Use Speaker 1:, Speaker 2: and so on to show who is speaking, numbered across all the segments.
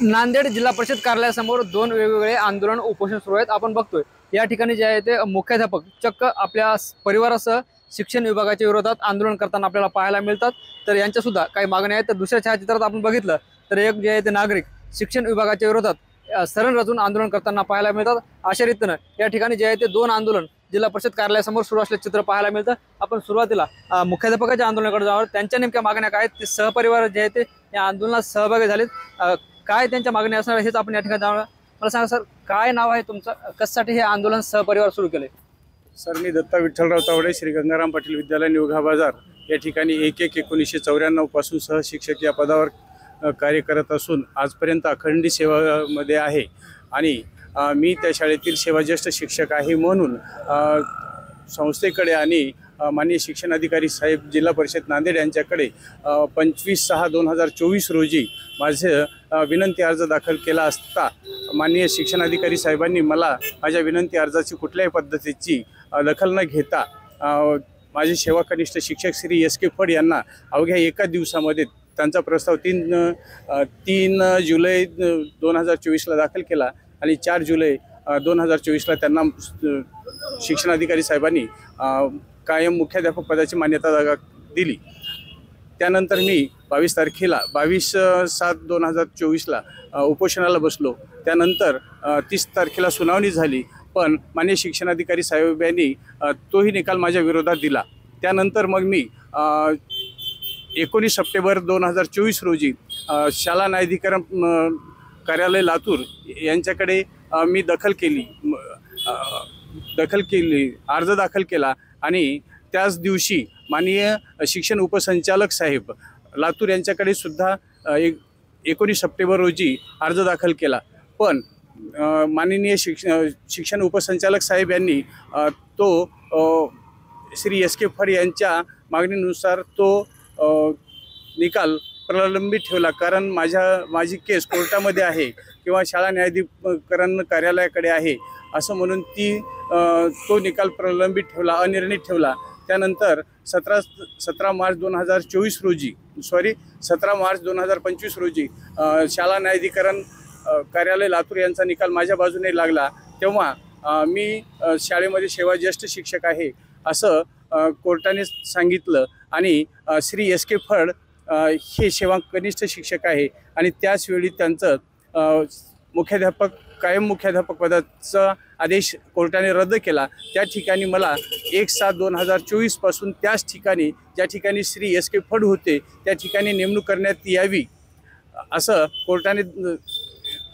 Speaker 1: नांदेड जिल्हा परिषद कार्यालयासमोर दोन वेगवेगळे आंदोलन उपोषण सुरू आहेत। आपण बघतोय या ठिकाणी जे आहे ते मुख्याध्यापक चक्क आपल्या परिवारासह शिक्षण विभागाच्या विरोधात आंदोलन करताना आपल्याला पाहायला मिळतात। तर यांच्या सुद्धा काही मागण्या आहेत। तर दुसऱ्या छायाचित्रात आपण बघितलं तर एक जे आहे ते नागरिक शिक्षण विभागाच्या विरोधात सरण रचून आंदोलन करताना पाहायला मिळतात। अशा रीतीने या ठिकाणी जे आहे ते दोन आंदोलन जिल्हा परिषद कार्यालयासमोर सुरू असलेले चित्र पाहायला मिळतं। आपण सुरुवातीला मुख्याध्यापकाच्या आंदोलनाकडे जाऊ। त्यांच्या नेमक्या मागण्या काय आहेत, ते सहपरिवार जे आहे ते या आंदोलनात सहभागी झालेत, काय त्यांच्या मागण्या असणार हेच आपण या ठिकाणी जाणूया। मला सांगा सर, काय नाव आहे तुमचं, कशासाठी हे आंदोलन सहपरिवार सुरू केले?
Speaker 2: सर, मी दत्ता विठ्ठलराव तावडे, श्री गंगाराम पाटील विद्यालय निवघा बाजार या ठिकाणी 1/1/1994 पासून सहशिक्षक या पदावर कार्य करत असून आजपर्यंत अखंडित सेवामध्ये आहे आणि मी त्या शाळेतील सेवाज्येष्ठ शिक्षक आहे। म्हणून संस्थेकडे आणि माननीय शिक्षणाधिकारी साहेब जिल्हा परिषद नांदेड यांच्याकडे 25/6/2024 रोजी माझे विनंती अर्ज दाखल केला असता माननीय शिक्षणाधिकारी साहेबांनी मला माझ्या विनंती अर्जाची कुठल्याही पद्धतीची दखल न घेता माझे सेवा कनिष्ठ शिक्षक श्री S.K. फड यांना अवघ्या एका दिवसामध्ये त्यांचा प्रस्ताव 3 जुलै 2024ला दाखल केला आणि 4 जुलै 2024ला त्यांना शिक्षणाधिकारी साहेबांनी कायम मुख्याध्यापक पदाची मान्यता दिली। त्यानंतर मी 22/7/2024ला उपोषणाला बसलो। त्यानंतर 30 तारखेला सुनावणी झाली, पण माननीय शिक्षणाधिकारी साहेबांनी तोही निकाल माझ्या विरोधात दिला। त्यानंतर मग मी 19 सप्टेंबर 2024 रोजी शाळा न्यायाधिकरण कार्यालय लातूर यांच्याकडे मी अर्ज दाखल केला आणि त्याच दिवशी माननीय शिक्षण उपसंचालक साहेब लातूर यांच्याकडे सुद्धा 19 सप्टेंबर रोजी अर्ज दाखल केला। पण माननीय शिक्षण उपसंचालक साहेब यांनी तो श्री S.K. फड यांच्या मागणीनुसार तो निकाल प्रलंबित ठेवला, कारण माझी केस कोर्टामध्ये आहे किंवा शाळा न्यायाधिकरण कार्यालयाकडे आहे असं म्हणून तो निकाल प्रलंबित ठेवला, अनिर्णित ठेवला। त्यानंतर 17 मार्च 2025 रोजी शाळा न्यायाधिकरण कार्यालय लातूर यांचा निकाल माझ्या बाजूने लागला। तेव्हा मी शाळेमध्ये सेवाज्येष्ठ शिक्षक आहे असं कोर्टाने सांगितलं आणि श्री S.K. फड हे सेवा कनिष्ठ शिक्षक आहे आणि त्याचवेळी त्यांचं कायम मुख्याध्यापक पदाचा आदेश कोर्टाने रद्द केला। त्या ठिकाणी मला 1/7/2024 पासून त्याच ठिकाणी ज्या ठिकाणी श्री S.K. फड होते त्या ठिकाणी नेमणूक करण्यात यावी असं कोर्टाने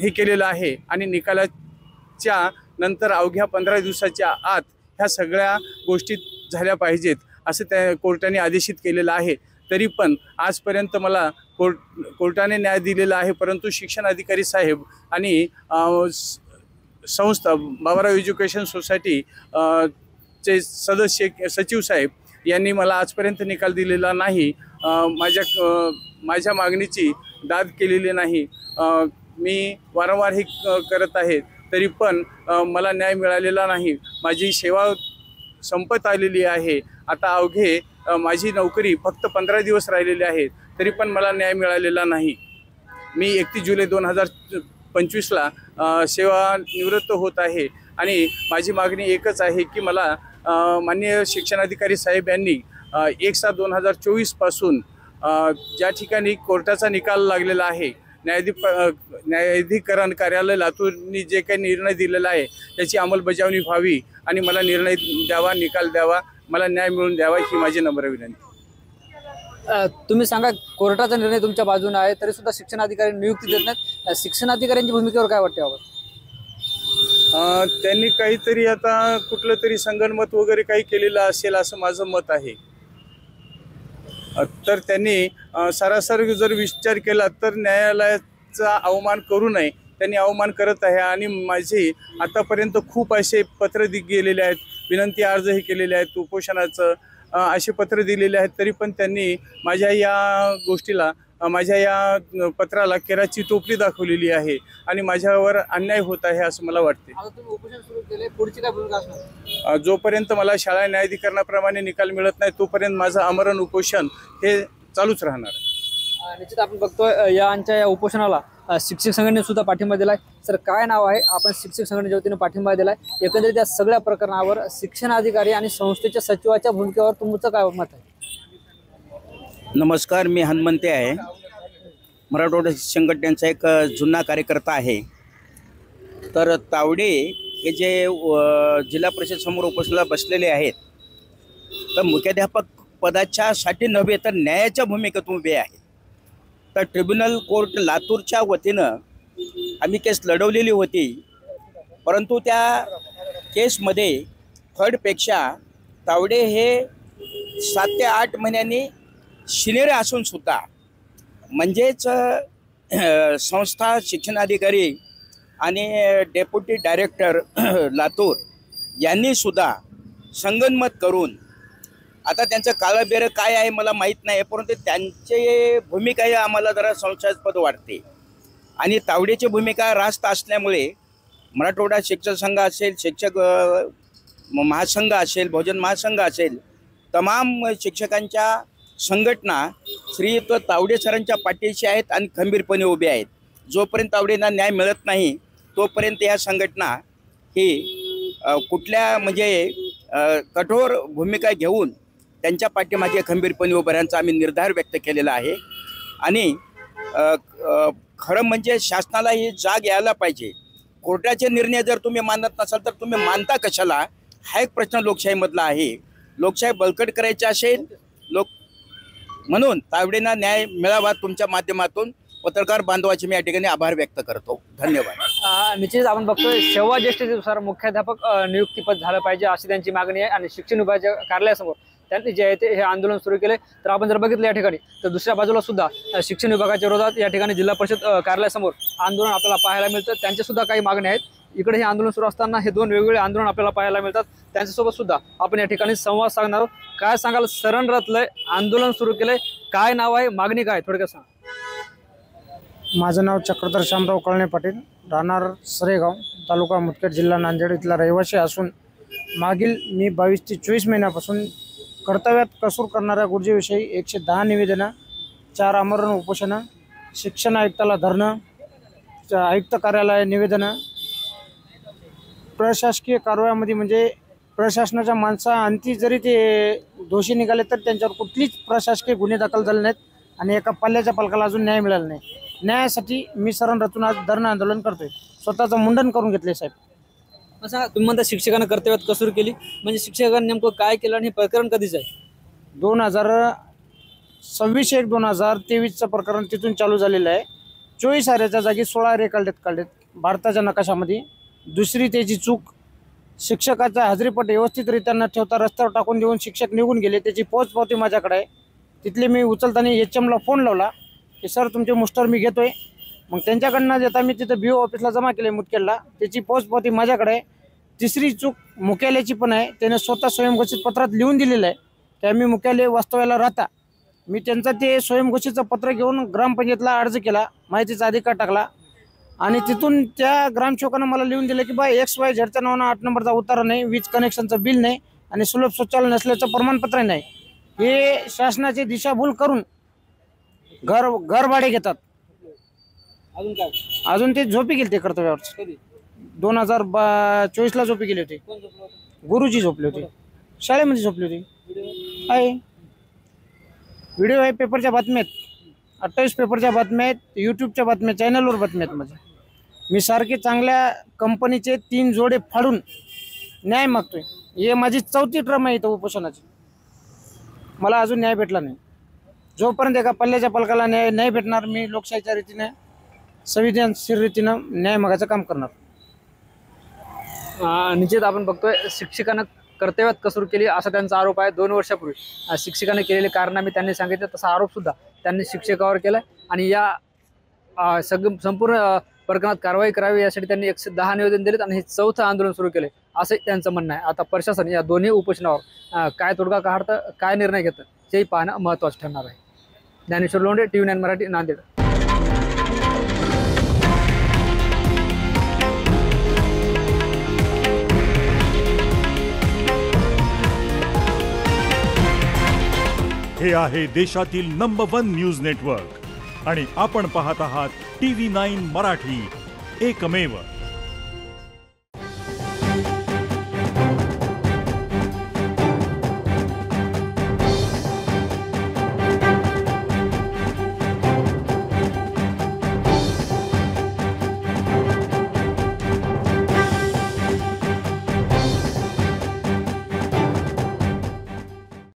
Speaker 2: हे केलेलं आहे आणि निकालाच्या नंतर अवघ्या 15 दिवसाच्या आत ह्या सगळ्या गोष्टी झाल्या पाहिजेत असं त्या कोर्टाने आदेशित केलेलं आहे। तरी पण आजपर्यंत मला कोर्टाने न्याय दिलेला आहे, परंतु शिक्षण अधिकारी साहेब आणि संस्था बाबाराव एज्युकेशन सोसायटी चे सचिव साहेब यांनी मला आजपर्यंत निकाल दिलेला नाही, माझ्या मागणीची दाद केलेली नाही। मी वारंवार हे करत आहे तरी पण मला न्याय मिळालेला नाही। माझी सेवा संपत आलेली आहे। आता अवघे माझी नोकरी फक्त 15 दिवस राहिलेले आहेत तरी पण मला न्याय मिळालेला नाही। मी 31 जुलै 2025ला सेवानिवृत्त होत आहे आणि माझी मागणी एकच आहे की मला माननीय शिक्षणाधिकारी साहेब यांनी 1/7/2024 पासून ज्या ठिकाणी कोर्टाचा निकाल लागलेला आहे, न्यायाधिकरण कार्यालय लातूरनी जे काही निर्णय दिलेला आहे त्याची अंमलबजावणी व्हावी आणि मला निर्णय द्यावा, निकाल द्यावा, मला न्याय मिळवून द्यावा ही माझी नम्र विनंती।
Speaker 1: तुम्ही सांगा, कोर्टाचा निर्णय तुमच्या बाजूने आहे तरी सुद्धा शिक्षणाधिकारी नियुक्ती देत नाहीत, शिक्षणाधिकाऱ्यांच्या भूमिकेवर काय वाटते यावर?
Speaker 2: त्यांनी काहीतरी आता कुठलं तरी संगनमत वगैरे काही केलेलं असेल असं माझं मत आहे। तर त्यांनी सरासर जर विचार केला तर न्यायालयाचा अवमान करू नये, त्यांनी अवमान करत आहे आणि माझे आतापर्यंत खूप असे पत्र गेलेले आहेत, विनंती अर्जही केलेले आहेत, उपोषणाचं असे पत्र दिलेले आहेत, तरी पण त्यांनी माझ्या या गोष्टीला, माझ्या या पत्राला केराची टोपली दाखवलेली आहे आणि माझ्यावर अन्याय होत आहे असं मला वाटते।
Speaker 1: आता तुम्ही उपोषण सुरू केले, पुढची काय भूमिका असणार?
Speaker 2: जोपर्यंत मला शाळा न्यायाधिकरणाप्रमाणे निकाल मिळत नाही तोपर्यंत माझं आमरण उपोषण हे चालूच राहणार आहे।
Speaker 1: निश्चित आपण बघतोय यांच्या या उपोषणाला शिक्षक संघटनेने सुद्धा पाठिंबा दिलाय। सर काय नाव आहे, आपण शिक्षक संघटनेच्या वतीने पाठिंबा दिलाय, एकंदरीत या सगळ्या प्रकरणावर शिक्षण अधिकारी आणि संस्थेच्या सचिवाच्या भूमिकेवर तुमचं काय मत आहे?
Speaker 3: नमस्कार, मी हनुमंते आहे, मराठवाडा संघटनेचा एक जुना कार्यकर्ता आहे। तर तावडे हे जे जिल्हा परिषद समोर उपोषणाला बसलेले आहेत, तर मुख्याध्यापक पदाच्या साठी नव्हे तर न्यायाच्या भूमिकेतून उभे आहेत। तर ट्रिब्युनल कोर्ट लातूरच्या वतीनं आम्ही केस लढवलेली होती, परंतु त्या केसमध्ये थर्डपेक्षा तावडे हे 7 ते 8 महिन्यांनी शिनेरे असून सुद्धा म्हणजेच संस्था शिक्षणाधिकारी आणि डेप्युटी डायरेक्टर लातूर यांनी सुद्धा संगनमत करून, आता त्यांचं काळबेरं काय आहे मला माहीत नाही, परंतु त्यांची भूमिका आम्हाला जरा संशयास्पद वाटते। आणि तावडेची भूमिका रास्त असल्यामुळे मराठवाडा शिक्षक संघ असेल, शिक्षक महासंघ असेल, बहुजन महासंघ असेल, तमाम शिक्षकांच्या संघटना श्रीयुत तावडे सरांच्या पाठीशी आहेत आणि खंबीरपणे उभे आहेत। जोपर्यंत तावडेंना न्याय मिळत नाही तोपर्यंत या संघटना ही कुठल्या म्हणजे कठोर भूमिका घेऊन त्यांच्या पाठीमागे खंबीरपणे उभं राहण्याचा आम्ही निर्धार व्यक्त केलेला आहे। आणि खरं म्हणजे शासनाला ही जाग यायला पाहिजे। कोर्टाचे निर्णय जर तुम्ही मानत नसाल तर तुम्ही मानता कशाला, हा एक प्रश्न लोकशाहीमधला आहे। लोकशाही बळकट करायची असेल म्हणून तावडेंना न्याय मिळावा तुमच्या माध्यमातून पत्रकार बांधवाचे मी या ठिकाणी आभार व्यक्त करतो। धन्यवाद।
Speaker 1: निश्चित आपण बघतोय सेवा ज्येष्ठतेनुसार मुख्याध्यापक नियुक्तीपद झालं पाहिजे अशी त्यांची मागणी आहे आणि शिक्षण विभागाच्या कार्यालयासमोर त्यांनी जे आहे ते हे आंदोलन सुरू केले। तर आपण जर बघितलं या ठिकाणी तर दुसऱ्या बाजूला सुद्धा शिक्षण विभागाच्या विरोधात या ठिकाणी जिल्हा परिषद कार्यालयासमोर आंदोलन आपल्याला पाहायला मिळतं। त्यांच्या सुद्धा काही मागण्या आहेत। इकडे हे आंदोलन सुरू असताना हे दोन वेगवेगळे आंदोलन आपल्याला पाहायला मिळतात। त्यांच्यासोबत सुद्धा आपण या ठिकाणी संवाद साधणार आहोत। काय सांगाल, सरण रचलंय, आंदोलन सुरू केलंय, काय नाव आहे, मागणी काय, थोडक्यात सांगा।
Speaker 4: माझं नाव चक्रधर शामराव कळणे पाटील, राहणार सरेगाव, तालुका मुदखेड, जिल्हा नांदेड इथला रहिवासी असून मागील मी 22 ते 24 महिन्यापासून कर्तव्यात कसूर करणाऱ्या गुरुजीविषयी 110 निवेदनं, 4 आमरण उपोषणं, शिक्षण आयुक्ताला धरणं, आयुक्त कार्यालय निवेदनं, प्रशासकीय कारवायामध्ये म्हणजे प्रशासनाच्या माणसाअंती जरी ते दोषी निघाले तर त्यांच्यावर कुठलीच प्रशासकीय गुन्हे दाखल झाले नाहीत आणि एका पल्ल्याच्या पालकाला अजून न्याय मिळाला नाही। न्यायासाठी मी सरण रचून आज धरणं आंदोलन करतोय, स्वतःचं मुंडन करून घेतले साहेब।
Speaker 1: सांगा, तुम्ही म्हणता शिक्षकांना कर्तव्यात कसूर केली, म्हणजे शिक्षकांनी नेमकं काय केलं आणि हे प्रकरण कधीच आहे?
Speaker 4: 26/1/2023चं प्रकरण तिथून चालू झालेलं आहे। 24 आऱ्याच्या जागी 16 आरे काढलेत भारताच्या नकाशामध्ये। दुसरी त्याची चूक, शिक्षकाचा हजेरीपट व्यवस्थितरित्या न ठेवता रस्त्यावर टाकून देऊन शिक्षक निघून गेले, त्याची पोचपावती माझ्याकडे आहे। तिथले मी उचलताना HMला फोन लावला की सर तुमचे मुस्टर मी घेतोय, मग त्यांच्याकडनं देता मी तिथं BO ऑफिसला जमा केले मुदखेडला, त्याची पोचपावती माझ्याकडे आहे। तिसरी चूक मुख्यालयाची पण आहे, त्याने स्वतः स्वयंघोषित पत्रात लिहून दिलेलं आहे की आम्ही मुख्यालय वास्तव्याला राहता। मी त्यांचं ते स्वयंघोषितचं पत्र घेऊन ग्रामपंचायतला अर्ज केला, माहितीचा अधिकार टाकला आणि तिथून त्या ग्रामसेवकानं मला लिहून दिलं की बा XYZच्या नावानं 8 नंबरचा उतारा नाही, वीज कनेक्शनचं बिल नाही आणि सुलभ शौचालय नसल्याचं प्रमाणपत्र नाही। हे शासनाची दिशाभूल करून घर भाडे घेतात।
Speaker 1: अजून काय?
Speaker 4: अजून ते झोपी गेले ते कर्तव्यावर 2024ला झोपी गेले होते। गुरुजी झोपले होते, शाळेमध्ये झोपले होते। आहे व्हिडिओ आहे, पेपरच्या बातम्या आहेत, 28 पेपरच्या बातम्या आहेत, यूट्यूबच्या बातम्या, चॅनलवर बातम्या आहेत माझ्या। मी सारखे चांगल्या कंपनीचे 3 जोडे फाडून न्याय मागतोय। हे माझी 4थी टर्म आहे इथं उपोषणाची, मला अजून न्याय भेटला नाही। जोपर्यंत एका पल्ल्याच्या पालकाला न्याय नाही भेटणार मी लोकशाहीच्या रीतीने, संविधानशील रीतीनं न्याय मागायचं काम करणार।
Speaker 1: निश्चित आपण बघतोय शिक्षकांना कर्तव्यात कसूर केली असा त्यांचा आरोप आहे। 2 वर्षापूर्वी शिक्षकांनी केलेले कारनामे त्यांनी सांगितले, तसा आरोप सुद्धा त्यांनी शिक्षकावर केला आणि या संपूर्ण प्रकरणात कारवाई करावी यासाठी त्यांनी 110 निवेदन दिलेत आणि हे 4थं आंदोलन सुरू केले असं त्यांचं म्हणणं आहे। आता प्रशासन या दोन्ही उपोषणावर काय तोडगा काढतं, काय निर्णय घेतं तेही पाहणं महत्त्वाचं ठरणार आहे। ज्ञानेश्वर लोंढे, TV9 मराठी, नांदेड।
Speaker 5: हे आहे देशातील नंबर 1 न्यूज नेटवर्क आणि आपण पाहत आहात TV9 मराठी, एकमेव.